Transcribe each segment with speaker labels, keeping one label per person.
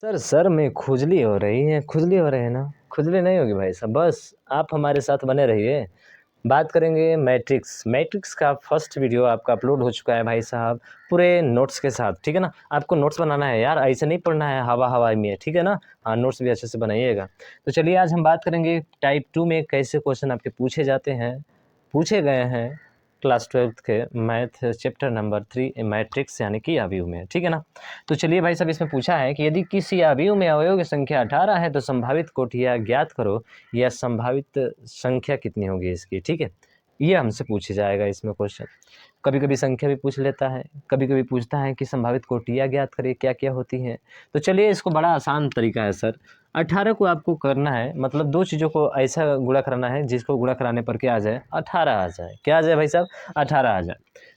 Speaker 1: Sir में खुजली हो रही है, खुजली हो रही है ना? खुजली नहीं होगी भाई साहब, बस आप हमारे साथ बने रहिए। बात करेंगे मैट्रिक्स। मैट्रिक्स का फर्स्ट वीडियो आपका अपलोड हो चुका है भाई साहब, पूरे नोट्स के साथ, ठीक है ना? आपको नोट्स बनाना है यार, ऐसे नहीं पढ़ना है हवा-हवाई में, ठीक है ना? हाँ, नोट्स भी अच्छे से बनाइएगा। तो चलिए आज हम बात करेंगे टाइप 2 में कैसे क्वेश्चन आपके पूछे जाते हैं, पूछे गए हैं क्लास 12th के मैथ चैप्टर नंबर 3 मैट्रिक्स यानी कि अवयव में, ठीक है ना? तो चलिए भाई साहब, इसमें पूछा है कि यदि किसी अवयव में अवयव की संख्या 18 है तो संभावित कोटियाँ ज्ञात करो, या संभावित संख्या कितनी होगी इसकी, ठीक है? ये हमसे पूछा जाएगा इसमें क्वेश्चन। कभी-कभी संख्या भी पूछ लेता है, कभी-कभी पूछता है कि संभावित कोटियाँ ज्ञात करें क्या-क्या होती हैं। तो चलिए इसको बड़ा आसान तरीका है सर। 18 को आपको करना है, मतलब 2 चीज़ों को ऐसा गुणा कराना है जिसको गुणा कराने पर क्या आ जाए? 18 आ जाए। क्या आ जाए भाई साहब? 18 आ जाए।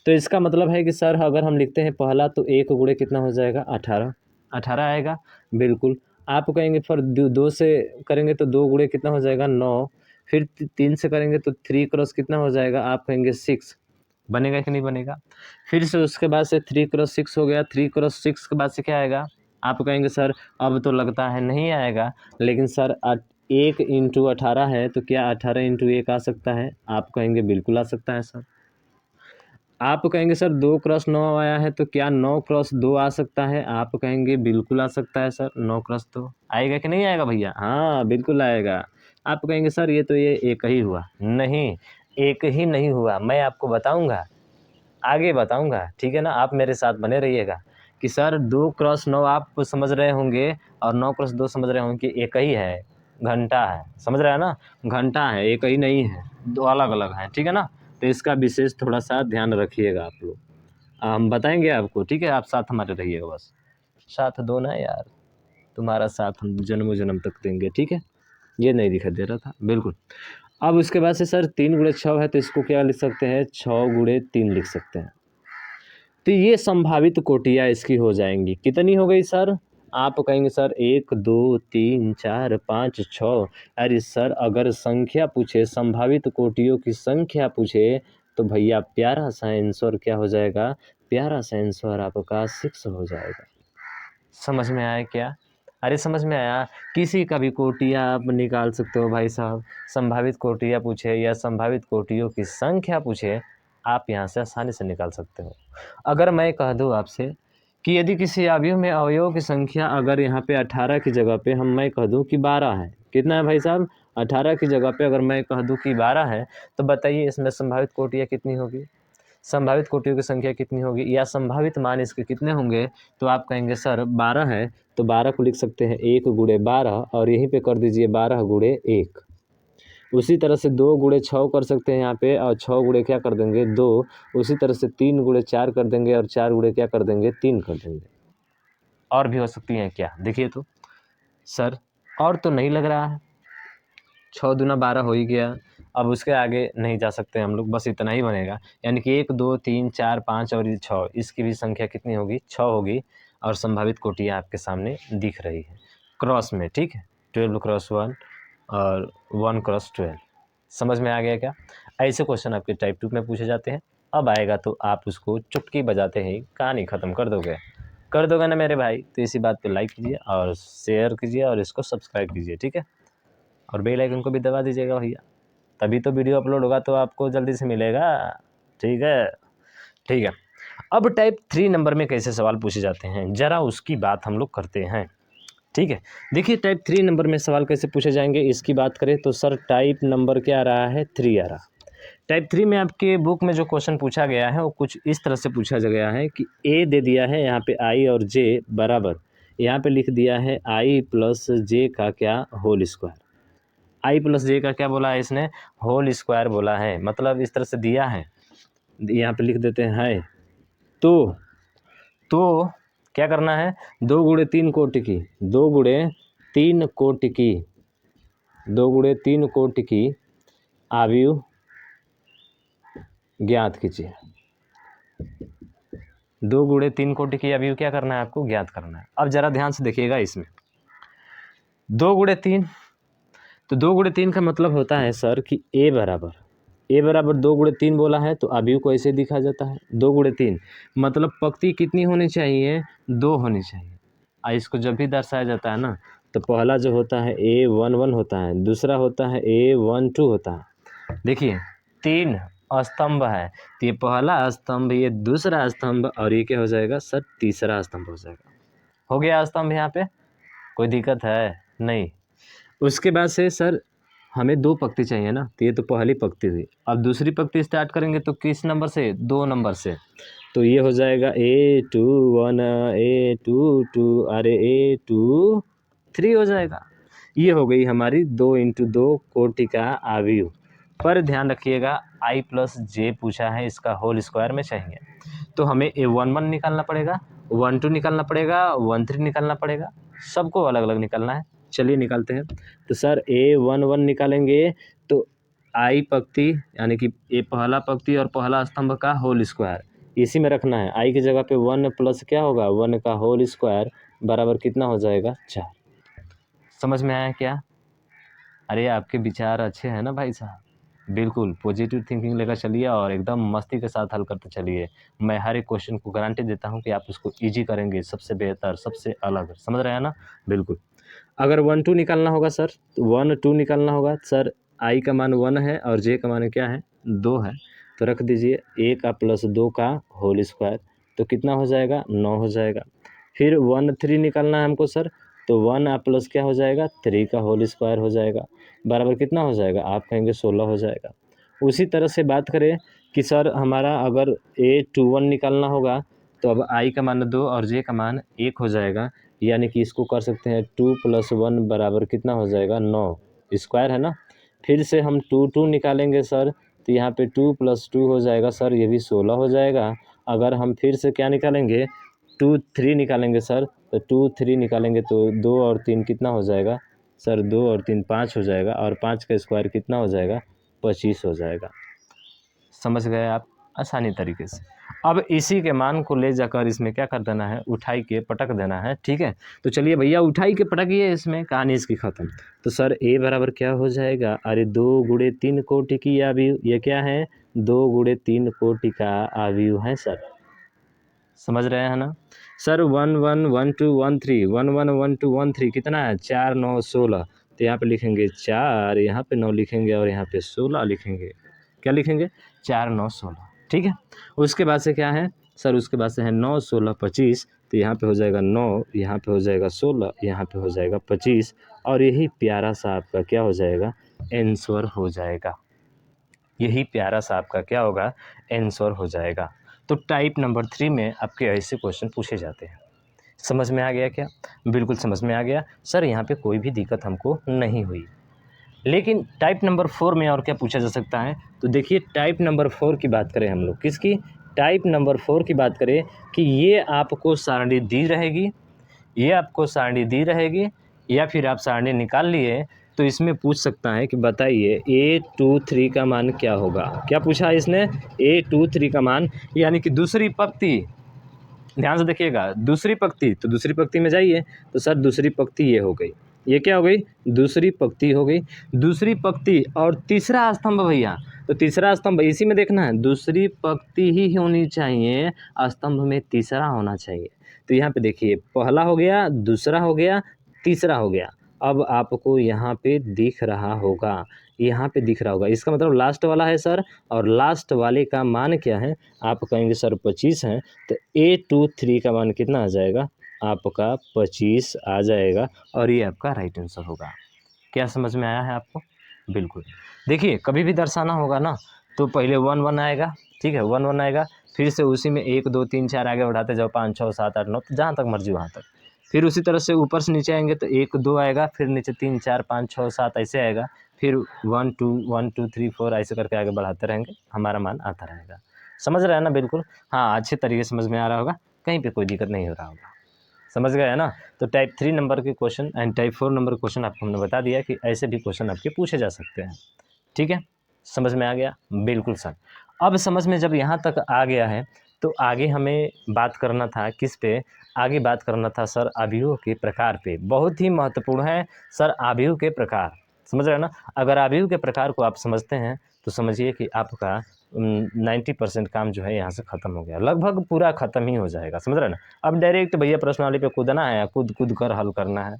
Speaker 1: तो इसका मतलब है कि सर अगर हम लिखते हैं पहला, तो 1 गुणे कितना हो जाएगा? 18। 18 आएगा, बिल्कुल। आप कहेंगे फिर 2 से करेंगे तो 2 गुणे कितना हो जाएगा? 9। फिर 3 से करेंगे तो 3 क्रॉस कितना हो जाएगा? आप कहेंगे 6। बनेगा कि नहीं बनेगा? फिर से उसके बाद से 3 क्रॉस 6 हो गया, 3 क्रॉस 6 के बाद से क्या आएगा? आप कहेंगे सर अब तो लगता है नहीं आएगा, लेकिन सर 1 इंटू 18 है, तो क्या 18 इंटू 1 आ सकता है? आप कहेंगे बिल्कुल आ सकता है सर। आप कहेंगे सर 2 क्रॉस 9 आया है, तो क्या 9 क्रॉस 2 आ सकता है? आप कहेंगे बिल्कुल आ सकता है सर, 9 क्रॉस 2 आएगा कि नहीं आएगा भैया? हाँ, बिल्कुल आएगा। आप कहेंगे सर ये एक ही हुआ। नहीं, एक ही नहीं हुआ, मैं आपको बताऊँगा, आगे बताऊँगा, ठीक है ना? आप मेरे साथ बने रहिएगा कि सर 2 क्रॉस 9 आप समझ रहे होंगे और 9 क्रॉस 2 समझ रहे होंगे कि एक ही है, घंटा है, समझ रहे हैं ना? घंटा है, एक ही नहीं है, 2 अलग-अलग हैं, ठीक है ना? तो इसका विशेष थोड़ा-सा ध्यान रखिएगा आप लोग। हम बताएँगे आपको, ठीक है? आप साथ हमारे रहिएगा बस। साथ दो ना यार, तुम्हारा साथ हम जन्मों-जन्म तक देंगे, ठीक है? ये नहीं दिखाई दे रहा था, बिल्कुल। अब उसके बाद से सर 3 गुणे 6 है, तो इसको क्या लिख सकते हैं? 6 गुणे 3 लिख सकते हैं। तो ये संभावित कोटियाँ इसकी हो जाएँगी। कितनी हो गई सर? आप कहेंगे सर 1, 2, 3, 4, 5, 6। अरे सर अगर संख्या पूछे, संभावित कोटियों की संख्या पूछे, तो भैया प्यारा सा आंसर क्या हो जाएगा? प्यारा सा आंसर आपका 6 हो जाएगा। समझ में आया क्या? अरे समझ में आया? किसी का भी कोटियाँ आप निकाल सकते हो भाई साहब। संभावित कोटियाँ पूछे या संभावित कोटियों की संख्या पूछे, आप यहाँ से आसानी से निकाल सकते हो। अगर मैं कह दूँ आपसे कि यदि किसी अवयव में अवयवों की संख्या अगर यहाँ पे 18 की जगह पे मैं कह दूँ कि 12 है। कितना है भाई साहब? 18 की जगह पे अगर मैं कह दूँ कि 12 है, तो बताइए इसमें संभावित कोटियाँ कितनी होगी? संभावित कोटियों की संख्या कितनी होगी या संभावित मान इसके कितने होंगे? तो आप कहेंगे सर 12 है, तो 12 को लिख सकते हैं 1 गुणे 12 और यहीं पे कर दीजिए 12 गुणे 1। उसी तरह से 2 गुणे 6 कर सकते हैं यहाँ पे, और 6 गुणे क्या कर देंगे? 2। उसी तरह से 3 गुणे 4 कर देंगे और 4 गुणे क्या कर देंगे? 3 कर देंगे। और भी हो सकती हैं क्या? देखिए तो सर, और तो नहीं लग रहा है। 6 दूना 12 हो ही गया। अब उसके आगे नहीं जा सकते हम लोग, बस इतना ही बनेगा। यानी कि 1, 2, 3, 4, 5 और ये 6, इसकी भी संख्या कितनी होगी? 6 होगी और संभावित कोटियाँ आपके सामने दिख रही है क्रॉस में, ठीक है? 12 क्रॉस 1 और 1 क्रॉस 12। समझ में आ गया क्या? ऐसे क्वेश्चन आपके टाइप 2 में पूछे जाते हैं। अब आएगा तो आप उसको चुटकी बजाते ही कहानी ख़त्म कर दोगे। कर दोगे ना मेरे भाई? तो इसी बात पे लाइक कीजिए और शेयर कीजिए और इसको सब्सक्राइब कीजिए, ठीक है? और बेल आइकन को भी दबा दीजिएगा भैया, तभी तो वीडियो अपलोड होगा तो आपको जल्दी से मिलेगा। ठीक है, ठीक है। अब टाइप 3 नंबर में कैसे सवाल पूछे जाते हैं, ज़रा उसकी बात हम लोग करते हैं, ठीक है? देखिए टाइप 3 नंबर में सवाल कैसे पूछे जाएंगे, इसकी बात करें तो सर टाइप नंबर क्या आ रहा है? 3 आ रहा। टाइप 3 में आपके बुक में जो क्वेश्चन पूछा गया है वो कुछ इस तरह से पूछा गया है कि ए दे दिया है यहाँ पे आई और जे बराबर, यहाँ पे लिख दिया है आई प्लस जे का क्या? Whole square. I plus J का क्या बोला है इसने? होल स्क्वायर बोला है। मतलब इस तरह से दिया है, यहाँ पे लिख देते हैं है। तो क्या करना है? 2 गुणे 3 कोटि की, 2 गुणे 3 कोटि की, 2 गुणे 3 कोटि की आयु ज्ञात कीजिए। 2 गुणे 3 कोटि की आयु क्या करना है आपको? ज्ञात करना है। अब जरा ध्यान से देखिएगा इसमें 2 गुणे 3, तो 2 गुणे 3 का मतलब होता है सर कि ए बराबर 2 गुणे 3 बोला है, तो अवयव को ऐसे दिखा जाता है 2 गुणे 3, मतलब पंक्ति कितनी होनी चाहिए? 2 होनी चाहिए। इसको जब भी दर्शाया जाता है ना, तो पहला जो होता है A11 होता है, दूसरा होता है A12 होता है। देखिए 3 स्तंभ है, तो ये पहला स्तंभ, ये दूसरा स्तंभ, और ये क्या हो जाएगा सर, तीसरा स्तंभ हो जाएगा। हो गया स्तंभ यहाँ पे, कोई दिक्कत है नहीं। उसके बाद से सर हमें 2 पंक्ति चाहिए ना, तो ये तो पहली पंक्ति हुई। अब दूसरी पंक्ति स्टार्ट करेंगे तो किस नंबर से, 2 नंबर से, तो ये हो जाएगा A21 A22 अरे A23 हो जाएगा। ये हो गई हमारी 2 × 2 कोटि का आव्यूह। पर ध्यान रखिएगा I + J पूछा है, इसका होल स्क्वायर में चाहिए, तो हमें A11 निकालना पड़ेगा, 12 निकालना पड़ेगा, 13 निकालना पड़ेगा, सबको अलग अलग निकालना है। चलिए निकालते हैं। तो सर A11 निकालेंगे तो I पंक्ति यानी कि ये पहला पंक्ति और पहला स्तंभ का होल स्क्वायर इसी में रखना है। I की जगह पे 1 प्लस क्या होगा, 1 का होल स्क्वायर बराबर कितना हो जाएगा, 4। समझ में आया क्या? अरे आपके विचार अच्छे हैं ना भाई साहब, बिल्कुल पॉजिटिव थिंकिंग लेकर चलिए और एकदम मस्ती के साथ हल करते चलिए। मैं हर एक क्वेश्चन को गारंटी देता हूँ कि आप उसको ईजी करेंगे, सबसे बेहतर, सबसे अलग। समझ रहे हैं ना? बिल्कुल। अगर 1 2 निकालना होगा सर, तो 1 2 निकालना होगा सर, I का मान 1 है और J का मान क्या है, 2 है, तो रख दीजिए 1 का प्लस 2 का होल स्क्वायर, तो कितना हो जाएगा, 9 हो जाएगा। फिर 1 3 निकालना है हमको सर, तो 1 प्लस क्या हो जाएगा, 3 का होल स्क्वायर हो जाएगा, बराबर कितना हो जाएगा, आप कहेंगे 16 हो जाएगा। उसी तरह से बात करें कि सर हमारा अगर A21 निकालना होगा, तो अब I का मान 2 और J का मान 1 हो जाएगा, यानी कि इसको कर सकते हैं 2 + 1 बराबर कितना हो जाएगा, 9 स्क्वायर है ना। फिर से हम 2 2 निकालेंगे सर, तो यहाँ पे 2 + 2 हो जाएगा सर, ये भी 16 हो जाएगा। अगर हम फिर से क्या निकालेंगे, 2 3 निकालेंगे सर, तो 2 3 निकालेंगे तो 2 और 3 कितना हो जाएगा सर, 2 और 3 5 हो जाएगा, और 5 का स्क्वायर कितना हो जाएगा, 25 हो जाएगा। समझ गए आप, आसानी तरीके से। अब इसी के मान को ले जाकर इसमें क्या कर देना है, उठाई के पटक देना है, ठीक है। तो चलिए भैया उठाई के पटकिए, इसमें कहानी इसकी ख़त्म। तो सर A बराबर क्या हो जाएगा, अरे 2 × 3 कोटि की आव्यूह, ये क्या है, 2 × 3 कोटि का आव्यूह है सर। समझ रहे हैं ना सर। 1 1 1 2 1 3 1 1 1 2 1 3 कितना है, 4 9 16, तो यहाँ पे लिखेंगे 4, यहाँ पे 9 लिखेंगे और यहाँ पे 16 लिखेंगे। क्या लिखेंगे, 4 9 16, ठीक है। उसके बाद से क्या है सर, उसके बाद से है 9 16 25, तो यहाँ पे हो जाएगा 9, यहाँ पे हो जाएगा 16, यहाँ पे हो जाएगा 25, और यही प्यारा सा आपका क्या हो जाएगा, आंसर हो जाएगा। यही प्यारा सा आपका क्या होगा, आंसर हो जाएगा। तो टाइप नंबर 3 में आपके ऐसे क्वेश्चन पूछे जाते हैं। समझ में आ गया क्या? बिल्कुल समझ में आ गया सर, यहाँ पे कोई भी दिक्कत हमको नहीं हुई। लेकिन टाइप नंबर 4 में और क्या पूछा जा सकता है, तो देखिए टाइप नंबर 4 की बात करें हम लोग, किसकी, टाइप नंबर 4 की बात करें कि ये आपको सारणी दी रहेगी, ये आपको सारणी दी रहेगी, या फिर आप सारणी निकाल लिए, तो इसमें पूछ सकता है कि बताइए A23 का मान क्या होगा। क्या पूछा है इसने, A23 का मान, यानी कि दूसरी पंक्ति, ध्यान से देखिएगा, दूसरी पंक्ति, तो दूसरी पंक्ति में जाइए, तो सर दूसरी पंक्ति ये हो गई, ये क्या हो गई, दूसरी पंक्ति हो गई। दूसरी पंक्ति और तीसरा स्तंभ भैया, तो तीसरा स्तंभ इसी में देखना है, दूसरी पंक्ति ही होनी चाहिए, स्तंभ में तीसरा होना चाहिए। तो यहाँ पे देखिए पहला हो गया, दूसरा हो गया, तीसरा हो गया। अब आपको यहाँ पे दिख रहा होगा, यहाँ पे दिख रहा होगा, इसका मतलब लास्ट वाला है सर, और लास्ट वाले का मान क्या है, आप कहेंगे सर 25 है, तो A23 का मान कितना आ जाएगा, आपका 25 आ जाएगा, और ये आपका राइट आंसर होगा। क्या समझ में आया है आपको? बिल्कुल। देखिए कभी भी दर्शाना होगा ना, तो पहले 1 1 आएगा, ठीक है, 1 1 आएगा, फिर से उसी में 1 2 3 4 आगे बढ़ाते जाओ, 5 6 7 8 9, जहाँ तक मर्जी वहाँ तक। फिर उसी तरह से ऊपर से नीचे आएंगे तो 1 2 आएगा, फिर नीचे 3 4 5 6 7 ऐसे आएगा, फिर 1 2 1 2 3 4 ऐसे करके आगे बढ़ाते रहेंगे, हमारा मान आता रहेगा। समझ रहे हैं ना? बिल्कुल। हाँ, अच्छे तरीके से समझ में आ रहा होगा, कहीं पे कोई दिक्कत नहीं हो रहा होगा। समझ गए है ना? तो टाइप 3 नंबर के क्वेश्चन एंड टाइप 4 नंबर के क्वेश्चन आपको हमने बता दिया कि ऐसे भी क्वेश्चन आपके पूछे जा सकते हैं। ठीक है, समझ में आ गया? बिल्कुल सर। अब समझ में जब यहाँ तक आ गया है, तो आगे हमें बात करना था किस पे? आगे बात करना था सर आव्यूह के प्रकार पे। बहुत ही महत्वपूर्ण है सर आव्यूह के प्रकार, समझ रहे हैं ना? अगर आव्यूह के प्रकार को आप समझते हैं तो समझिए कि आपका 90% काम जो है यहाँ से ख़त्म हो गया, लगभग पूरा ख़त्म ही हो जाएगा, समझ रहे ना। अब डायरेक्ट भैया प्रश्नावली पे कूदना है, कूद कूद कर हल करना है।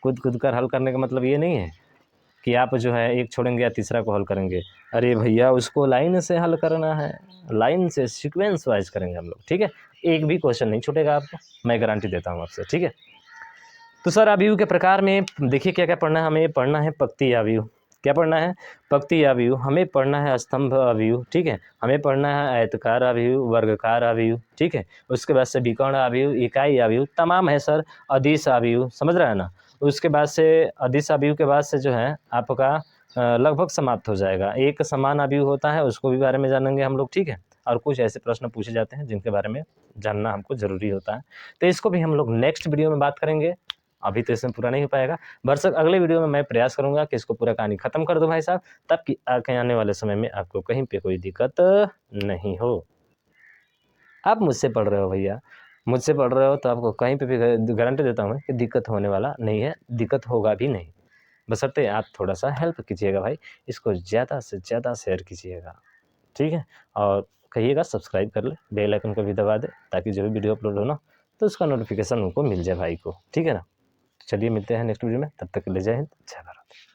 Speaker 1: कूद कूद कर हल करने का मतलब ये नहीं है कि आप जो है एक छोड़ेंगे या तीसरा को हल करेंगे। अरे भैया उसको लाइन से हल करना है, लाइन से सीक्वेंस वाइज करेंगे हम लोग, ठीक है। एक भी क्वेश्चन नहीं छूटेगा आपको, मैं गारंटी देता हूँ आपसे, ठीक है। तो सर अवयव के प्रकार में देखिए क्या क्या पढ़ना है हमें। पढ़ना है पक्ति अवयव, क्या पढ़ना है, पक्ति अवयव। हमें पढ़ना है स्तंभ अवयव, ठीक है। हमें पढ़ना है आयतकार अवयव, वर्गकार अवयव, ठीक है। उसके बाद से विकर्ण अवयव, इकाई अवयव, तमाम है सर। अदिश अवयव, समझ रहे हैं ना। उसके बाद से अदिश अवयव के बाद से जो है आपका लगभग समाप्त हो जाएगा। एक समान अवयव होता है, उसको भी बारे में जानेंगे हम लोग, ठीक है। और कुछ ऐसे प्रश्न पूछे जाते हैं जिनके बारे में जानना हमको ज़रूरी होता है, तो इसको भी हम लोग नेक्स्ट वीडियो में बात करेंगे। अभी तो इसमें पूरा नहीं हो पाएगा, बरसक अगले वीडियो में मैं प्रयास करूंगा कि इसको पूरा कहानी खत्म कर दूं भाई साहब, तब कि आने वाले समय में आपको कहीं पे कोई दिक्कत नहीं हो। आप मुझसे पढ़ रहे हो भैया, मुझसे पढ़ रहे हो तो आपको कहीं पे भी गारंटी देता हूँ कि दिक्कत होने वाला नहीं है, दिक्कत होगा भी नहीं। बशर्ते आप थोड़ा सा हेल्प कीजिएगा भाई, इसको ज़्यादा से ज़्यादा शेयर कीजिएगा, ठीक है। और कहिएगा सब्सक्राइब कर ले, बेल आइकन को भी दबा दे, ताकि जो भी वीडियो अपलोड हो ना तो उसका नोटिफिकेशन उनको मिल जाए भाई को, ठीक है ना। चलिए मिलते हैं नेक्स्ट वीडियो में, तब तक के लिए जय हिंद, जय भारत।